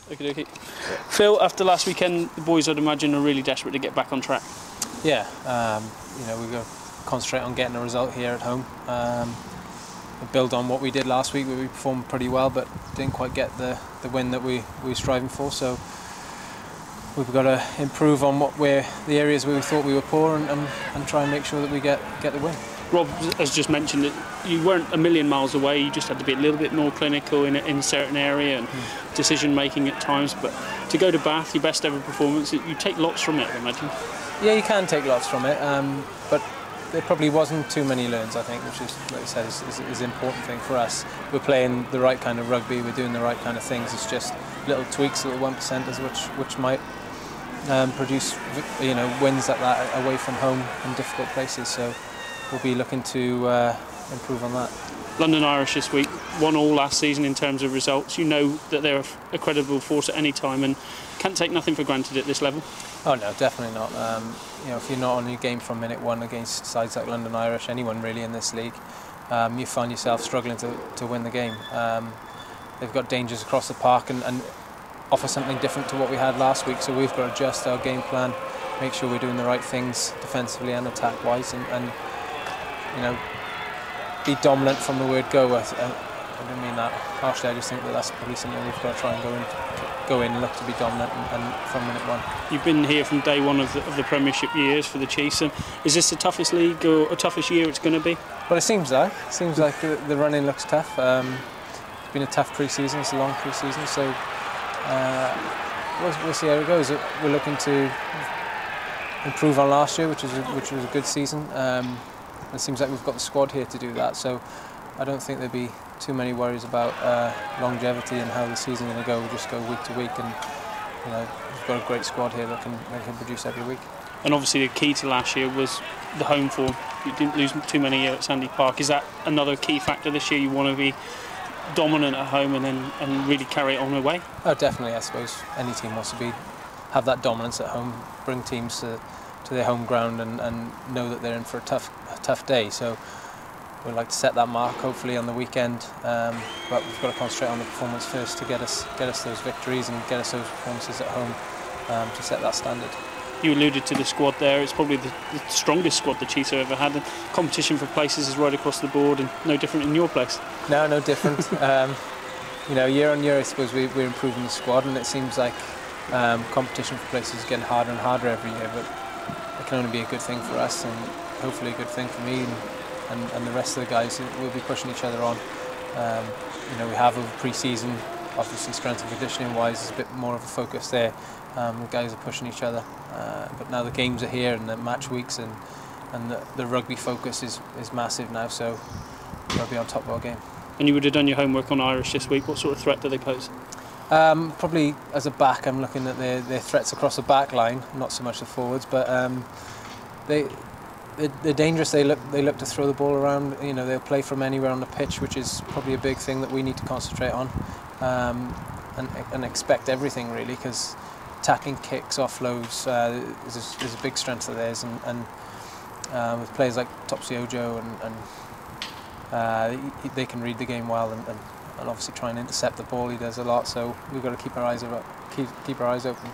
Okay. Phil, after last weekend, the boys, I'd imagine, are really desperate to get back on track. Yeah, we've got to concentrate on getting a result here at home. Build on what we did last week, where we performed pretty well, but didn't quite get the win that we were striving for. So we've got to improve on the areas where we thought we were poor, and try and make sure that we get the win. Rob has just mentioned that you weren't a million miles away. You just had to be a little bit more clinical in a certain area and decision making at times. But to go to Bath, your best ever performance, you take lots from it, I imagine. Yeah, you can take lots from it, but there probably wasn't too many learns, I think, which is, like I said, is an important thing for us. We're playing the right kind of rugby, we're doing the right kind of things. It's just little tweaks, little 1%ers, which might produce wins like that away from home in difficult places. So we'll be looking to improve on that. London Irish this week, 1-1 last season in terms of results. You know that they're a credible force at any time and can't take nothing for granted at this level. Oh no, definitely not. If you're not on your game from minute one against sides like London Irish, anyone really in this league, you find yourself struggling to win the game. They've got dangers across the park and offer something different to what we had last week, so we've got to adjust our game plan, make sure we're doing the right things defensively and attack-wise, and be dominant from the word go. I don't mean that harshly. I just think that's probably something we've got to try and go in and look to be dominant and from minute one. You've been here from day one of the Premiership years for the Chiefs, and is this the toughest league or toughest year it's going to be? Well, it seems like the running looks tough. It's been a tough pre-season. It's a long pre-season, so we'll see how it goes. We're looking to improve on last year, which was a good season. It seems like we've got the squad here to do that, so I don't think there'll be too many worries about longevity and how the season's going to go. We'll just go week to week, and we've got a great squad here that can produce every week. And obviously the key to last year was the home form. You didn't lose too many here at Sandy Park. Is that another key factor this year? You want to be dominant at home and really carry it on away? Oh, definitely. I suppose any team wants to have that dominance at home, bring teams to their home ground and know that they're in for a tough day. So we'd like to set that mark hopefully on the weekend, but we've got to concentrate on the performance first to get us those victories and get us those performances at home to set that standard. You alluded to the squad there. It's probably the strongest squad the Chiefs have ever had, and competition for places is right across the board, and no different in your place. No different. Year on year I suppose we're improving the squad, and it seems like competition for places is getting harder and harder every year, but it can only be a good thing for us, and hopefully a good thing for me and the rest of the guys. We'll be pushing each other on. We have over pre-season, obviously strength and conditioning wise is a bit more of a focus there. The guys are pushing each other, but now the games are here and the match weeks, and the rugby focus is massive now, so we've got to be on top of our game. And you would have done your homework on Irish this week. What sort of threat do they pose? Probably as a back, I'm looking at their threats across the back line, not so much the forwards, but they're dangerous. They look to throw the ball around. They'll play from anywhere on the pitch, which is probably a big thing that we need to concentrate on, and expect everything really, because attacking kicks, offloads is a big strength of theirs, and with players like Topsy Ojo and they can read the game well and obviously try and intercept the ball. He does a lot, so we've got to keep our eyes open.